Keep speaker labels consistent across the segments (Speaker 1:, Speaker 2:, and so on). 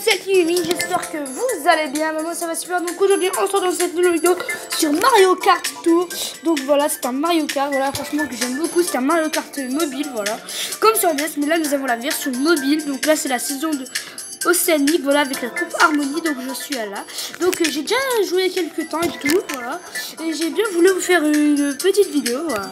Speaker 1: c'est Kimi, j'espère que vous allez bien. Moi ça va super. Donc aujourd'hui on se retrouve dans cette nouvelle vidéo sur Mario Kart Tour. Donc voilà, c'est un Mario Kart, voilà, franchement que j'aime beaucoup. C'est un Mario Kart mobile, voilà, comme sur NES, mais là nous avons la version mobile. Donc là c'est la saison de Océanique, voilà, avec la coupe Harmonie. Donc je suis là. Donc j'ai déjà joué quelques temps et tout, voilà. Et j'ai bien voulu vous faire une petite vidéo, voilà.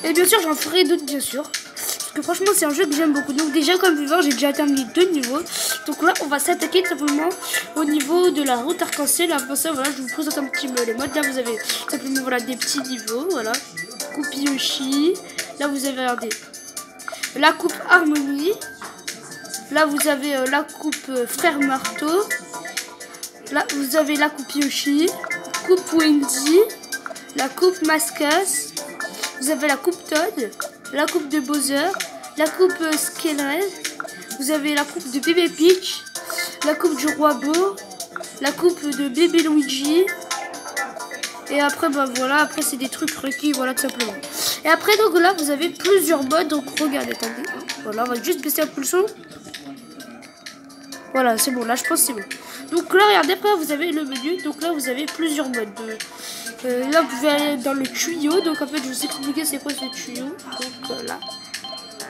Speaker 1: Et bien sûr j'en ferai d'autres, bien sûr. Parce que franchement c'est un jeu que j'aime beaucoup. Donc déjà comme vous voyez j'ai déjà terminé 2 niveaux. Donc là on va s'attaquer tout simplement au niveau de la route arc-en-ciel. Après ça voilà, je vous présente un petit peu les modes. Là vous avez simplement voilà des petits niveaux, voilà. Coupe Yoshi. Là vous avez regardez la coupe Harmonie. Là vous avez la coupe Frère Marteau. Là vous avez la coupe Yoshi, coupe Wendy, la coupe Mascas. Vous avez la coupe Todd, la coupe de Bowser, la coupe Skeleton, vous avez la coupe de Bébé Peach, la coupe du Roi Beau, la coupe de Bébé Luigi. Et après bah voilà, après c'est des trucs requis, voilà tout simplement. Et après donc là vous avez plusieurs modes, donc regardez, attendez. Voilà, on va juste baisser un peu le son. Voilà, c'est bon, là je pense que c'est bon. Donc là regardez, après vous avez le menu, donc là vous avez plusieurs modes. Là vous pouvez aller dans le tuyau, donc en fait je vous expliquer c'est quoi ce tuyau. Donc là,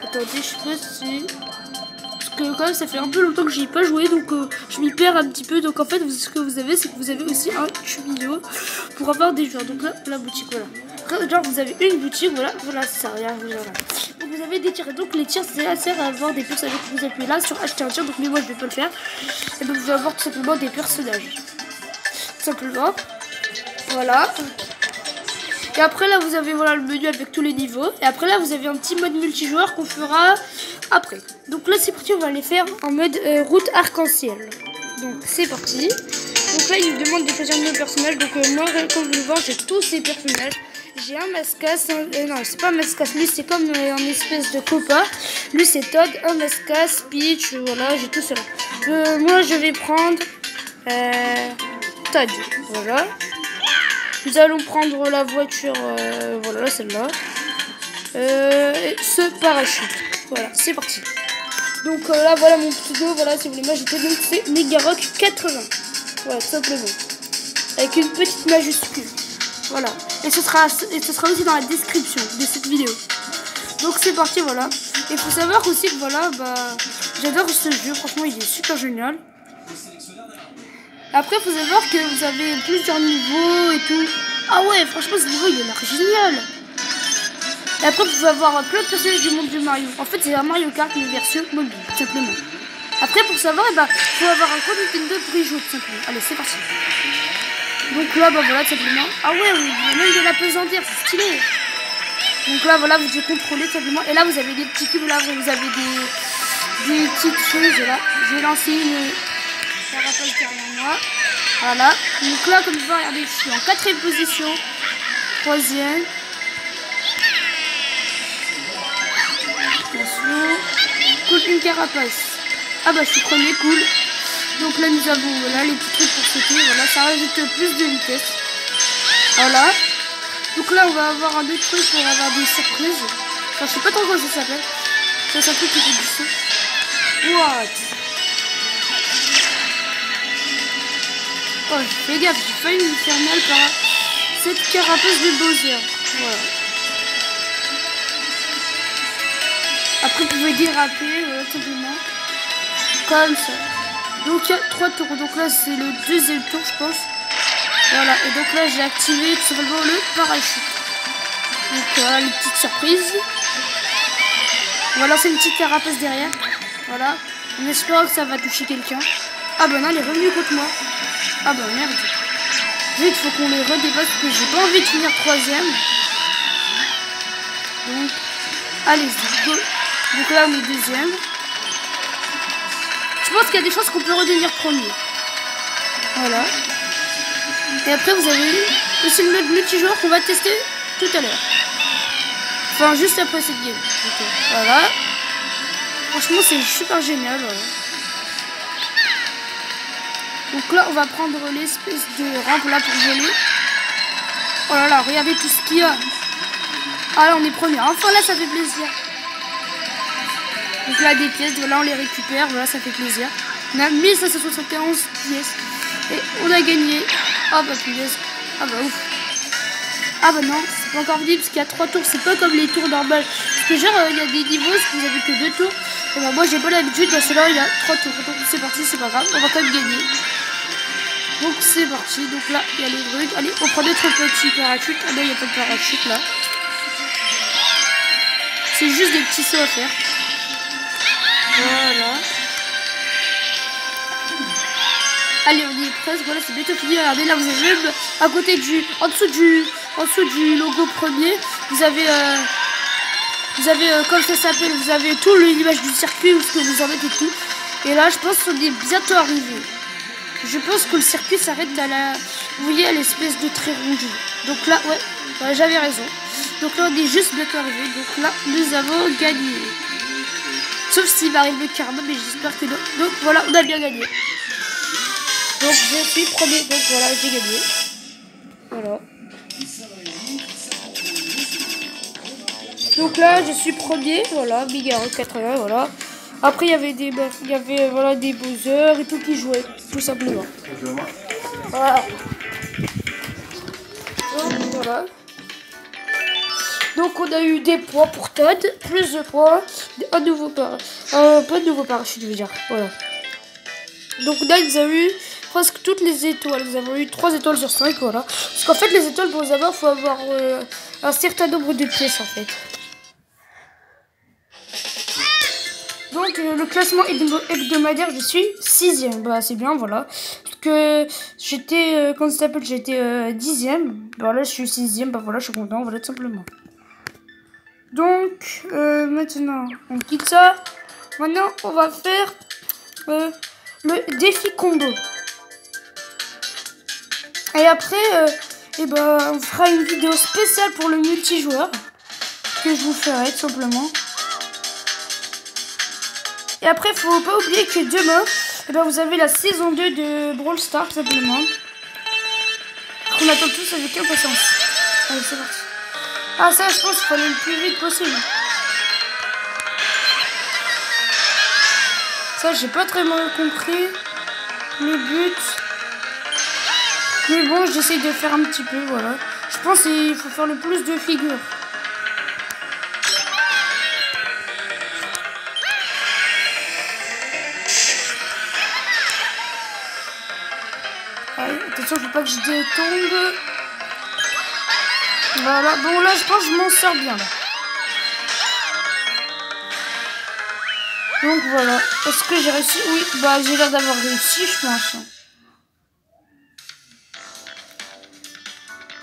Speaker 1: attendez, je sais pas si... Parce que quand même ça fait un peu longtemps que j'y ai pas joué, donc je m'y perds un petit peu. Donc en fait ce que vous avez, c'est que vous avez aussi un tuyau pour avoir des joueurs. Donc là, la boutique, voilà. Genre vous avez une boutique, voilà, c'est ça, regarde, voilà. Donc vous avez des tirs, donc les tirs ça sert à avoir des personnages. Vous appuyez là sur acheter un tir, donc mais moi je vais pas le faire. Et donc vous allez avoir tout simplement des personnages. Tout simplement. Voilà. Et après là vous avez voilà le menu avec tous les niveaux. Et après là vous avez un petit mode multijoueur qu'on fera après. Donc là c'est parti, on va les faire en mode route arc-en-ciel. Donc c'est parti. Donc là il me demande de choisir nos personnages. Donc moi comme vous le voyez j'ai tous ces personnages. J'ai un Mascas, non c'est pas un Mascas, lui c'est comme un espèce de copain. Lui c'est Todd, un Mascas, Peach, voilà j'ai tout cela. Moi je vais prendre Todd, voilà. Nous allons prendre la voiture, voilà celle-là. Ce parachute. Voilà, c'est parti. Donc là voilà mon pseudo, voilà si vous voulez m'ajouter, donc c'est Megarock 80. Voilà, tout simplement. Avec une petite majuscule. Voilà. Et ce sera aussi dans la description de cette vidéo. Donc c'est parti, voilà. Et il faut savoir aussi que voilà, bah j'adore ce jeu, franchement il est super génial. Après, il faut savoir que vous avez plusieurs niveaux et tout. Ah ouais, franchement, ce niveau, il a l'air génial. Et après, vous pouvez avoir plein de personnages du monde de Mario. En fait, c'est un Mario Kart, une version mobile, tout simplement. Après, pour savoir, il faut avoir un compte Nintendo pour y jouer, tout simplement. Allez, c'est parti. Donc là, bah voilà, tout simplement. Ah ouais, il y a même de la pesanteur, c'est stylé. Donc là, voilà, vous devez contrôler, tout simplement. Et là, vous avez des petits cubes, là, vous avez des petites choses, là. Je vais lancer une... carapace derrière moi. Voilà. Donc là, comme vous voyez, regardez, je suis en 4e position. 3e. Attention. Cool, une carapace. Ah bah, je suis 1er, cool. Donc là, nous avons voilà, les petits trucs pour sauter. Voilà, ça rajoute plus de vitesse. Voilà. Donc là, on va avoir un autre truc pour avoir des surprises. Enfin, je sais pas trop comment ça s'appelle. C'est un truc qui fait du saut. What? Oh, fais gaffe, j'ai failli me faire mal par cette carapace de Bowser. Voilà. Après, vous pouvez déraper, voilà, tout simplement. Comme ça. Donc, il y a 3 tours. Donc là, c'est le 2e tour, je pense. Voilà. Et donc là, j'ai activé tout simplement le parachute. Donc, voilà, les petites surprises. Voilà, c'est une petite carapace derrière. Voilà. On espère que ça va toucher quelqu'un. Ah bah non, elle est revenue contre moi. Ah bah merde. Vite, faut qu'on les redépasse parce que j'ai pas envie de finir 3e. Donc, allez-y, go. Donc là, on est 2e. Je pense qu'il y a des chances qu'on peut redevenir 1er. Voilà. Et après, vous avez aussi le mode multijoueur qu'on va tester tout à l'heure. Enfin, juste après cette game. Okay. Voilà. Franchement, c'est super génial. Voilà. Donc là, on va prendre l'espèce de rampe là pour voler. Oh là là, regardez tout ce qu'il y a. Ah là, on est 1er. Enfin là, ça fait plaisir. Donc là, des pièces, voilà, on les récupère. Voilà, ça fait plaisir. On a 1571 pièces. Et on a gagné. Ah bah punaise. Ah bah ouf. Ah bah non, c'est pas encore fini parce qu'il y a 3 tours. C'est pas comme les tours normales. Parce que genre, il y a des niveaux, si vous avez que 2 tours. Et bah moi j'ai pas l'habitude. Parce que là, il y a 3 tours. Donc c'est parti, c'est pas grave. On va quand même gagner. Donc c'est parti. Donc là, il y a les trucs. Allez, on prend notre petit parachute. Ah non, il n'y a pas de parachute là. C'est juste des petits sauts à faire. Voilà. Allez, on y est presque. Voilà, c'est bientôt fini. Regardez, là, vous avez même à côté du... En dessous du logo premier, vous avez... comme ça s'appelle, vous avez tout l'image du circuit où ce que vous en êtes et tout. Et là, je pense qu'on est bientôt arrivé. Je pense que le circuit s'arrête à la... Vous voyez, à l'espèce de trait rouge. Donc là, ouais, voilà, j'avais raison. Donc là, on est juste bientôt arrivé. Donc là, nous avons gagné. Sauf s'il m'arrive le karma, mais j'espère que non. Donc voilà, on a bien gagné. Donc je suis premier. Donc voilà, j'ai gagné. Voilà. Donc là, je suis premier. Voilà, Bigaro 80, voilà. Après, il y avait voilà, des Bowser et tout qui jouaient, tout simplement. Voilà. Donc voilà. Donc on a eu des points pour Todd, plus de points, un nouveau pas de nouveau parachute, je veux dire. Voilà. Donc là, ils ont eu presque toutes les étoiles. Nous avons eu 3 étoiles sur 5, voilà. Parce qu'en fait, les étoiles, pour les avoir, il faut avoir un certain nombre de pièces, en fait. Donc, le classement hebdomadaire, je suis 6ème. Bah, c'est bien, voilà. Parce que j'étais, comment ça s'appelle, j'étais 10ème. Bah là, je suis 6ème. Bah voilà, je suis content, voilà, tout simplement. Donc, maintenant, on quitte ça. Maintenant, on va faire le défi combo. Et après, on fera une vidéo spéciale pour le multijoueur que je vous ferai tout simplement. Et après, faut pas oublier que demain, vous avez la saison 2 de Brawl Stars tout simplement. Qu'on attend tous avec impatience. Allez, c'est parti. Ah, ça, je pense qu'il faut aller le plus vite possible. Ça, j'ai pas très mal compris le but. Mais bon, j'essaye de faire un petit peu, voilà. Je pense qu'il faut faire le plus de figures. Allez, attention, faut pas que je détombe. Voilà, bon là, je pense que je m'en sors bien, là. Donc voilà, est-ce que j'ai réussi? Oui, bah j'ai l'air d'avoir réussi, je pense.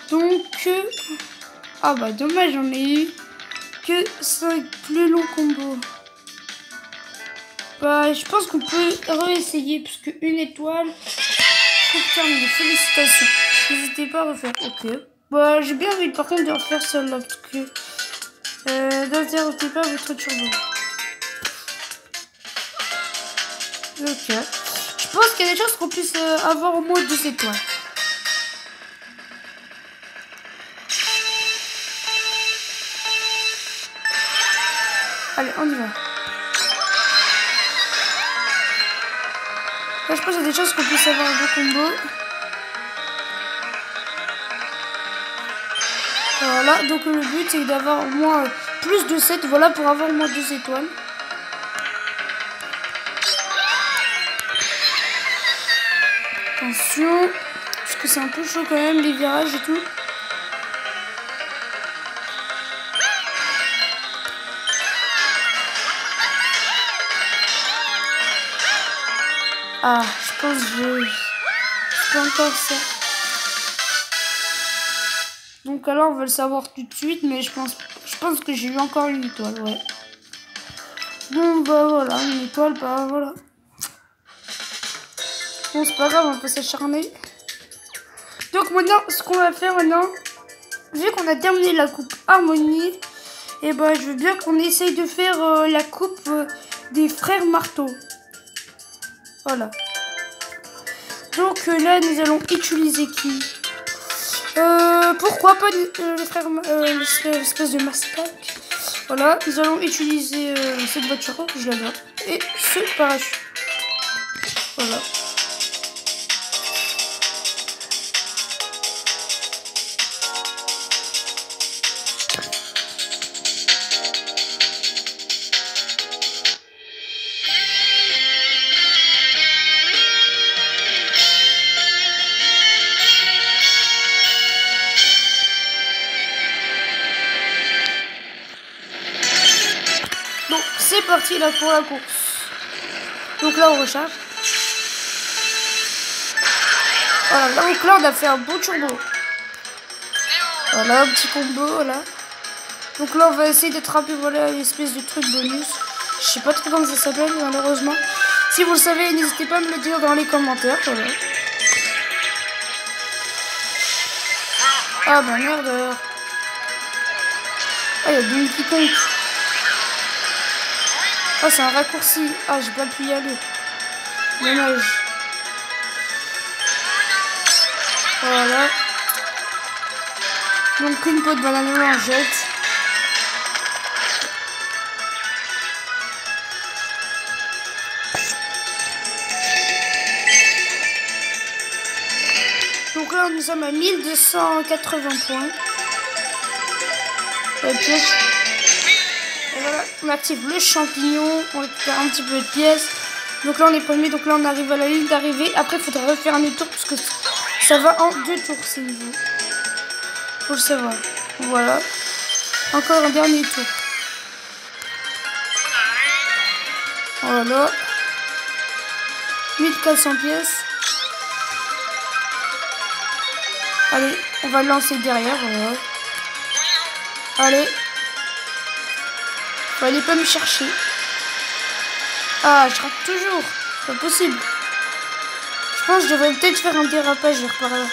Speaker 1: Donc, ah bah dommage, j'en ai eu que 5 plus longs combos. Bah je pense qu'on peut réessayer, parce que une étoile, c'est terminé, félicitations. N'hésitez pas à refaire, ok. Bah j'ai bien envie par contre de refaire celle-là, parce que n'interrompez pas votre turbo. Ok. Je pense qu'il y a des chances qu'on puisse avoir au moins 2 étoiles. Allez, on y va. Là, je pense qu'il y a des chances qu'on puisse avoir un beau combo. Voilà, donc le but c'est d'avoir au moins plus de 7, voilà, pour avoir au moins 2 étoiles. Attention, parce que c'est un peu chaud quand même, les virages et tout. Ah, je pense que c'est pas encore ça. Donc alors on va le savoir tout de suite, mais je pense que j'ai eu encore une étoile, ouais. Bon bah voilà, une étoile, bah voilà. Bon, c'est pas grave, on peut s'acharner. Donc maintenant, ce qu'on va faire maintenant, vu qu'on a terminé la coupe Harmonie, et ben je veux bien qu'on essaye de faire la coupe des frères Marteau. Voilà. Donc là, nous allons utiliser qui? Pourquoi pas les frères, l'espèce de Mastac. Voilà, nous allons utiliser cette voiture, je l'adore, et ce parachute. Voilà. Donc c'est parti là pour la course. Donc là on recharge. Voilà, donc là on a fait un beau turbo. Voilà, un petit combo là. Donc là on va essayer d'attraper voilà une espèce de truc bonus. Je sais pas trop comment ça s'appelle malheureusement. Si vous le savez, n'hésitez pas à me le dire dans les commentaires. Voilà. Ah bah merde. Ah, il y a Donkey Kong. Ah, c'est un raccourci. Ah, j'ai pas pu y aller. Dommage. Voilà. Donc une peau de banane on en jette. Donc là nous sommes à 1280 points. Et voilà, on active le champignon, on récupère un petit peu de pièces. Donc là on est premier, donc là on arrive à la ligne d'arrivée. Après il faudra refaire un autre tour parce que ça va en 2 tours ce niveau. Faut le savoir. Voilà. Encore un dernier tour. Voilà. 1400 pièces. Allez, on va le lancer derrière. Voilà. Allez. Fallait pas me chercher. Ah, je rate toujours. C'est pas possible. Je pense que je devrais peut-être faire un dérapage par là.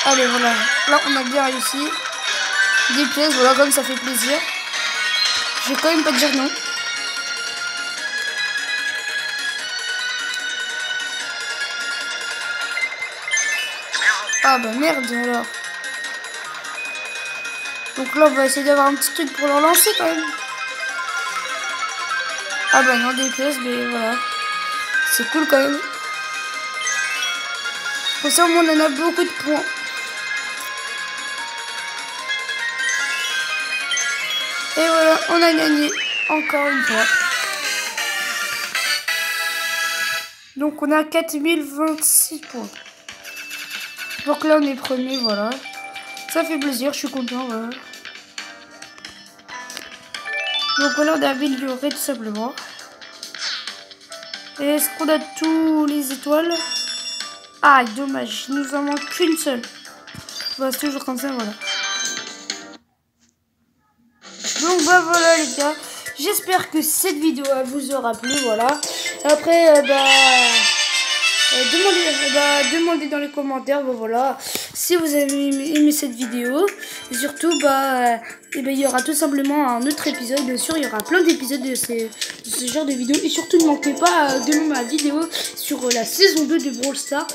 Speaker 1: Allez, voilà. Là, on a bien réussi. Des pièces, voilà, comme ça fait plaisir. Je vais quand même pas dire non. Ah bah merde alors. Donc là on va essayer d'avoir un petit truc pour le relancer quand même. Ah bah non, des pièces, mais voilà. C'est cool quand même. Pour ça au moins on en a beaucoup de points. Et voilà, on a gagné encore une fois. Donc on a 4026 points. Donc là on est premier, voilà. Ça fait plaisir, je suis content, voilà. Donc voilà, on a amélioré tout simplement. Et est-ce qu'on a tous les étoiles? Ah, dommage, il nous en manque qu'une seule. Bah, c'est toujours comme ça, voilà. Donc bah voilà les gars, j'espère que cette vidéo vous aura plu, voilà. Après, demandez dans les commentaires, voilà, si vous avez aimé cette vidéo. Et surtout, il y aura tout simplement un autre épisode. Bien sûr, il y aura plein d'épisodes de ce genre de vidéos. Et surtout, ne manquez pas de ma vidéo sur la saison 2 de Brawl Stars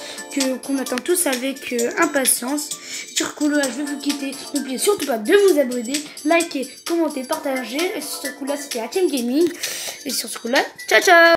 Speaker 1: qu'on attend tous avec impatience. Sur ce coup-là, je vais vous quitter. N'oubliez surtout pas de vous abonner, liker, commenter, partager. Et sur ce coup-là, c'était Hakim Gaming. Et sur ce coup-là, ciao ciao.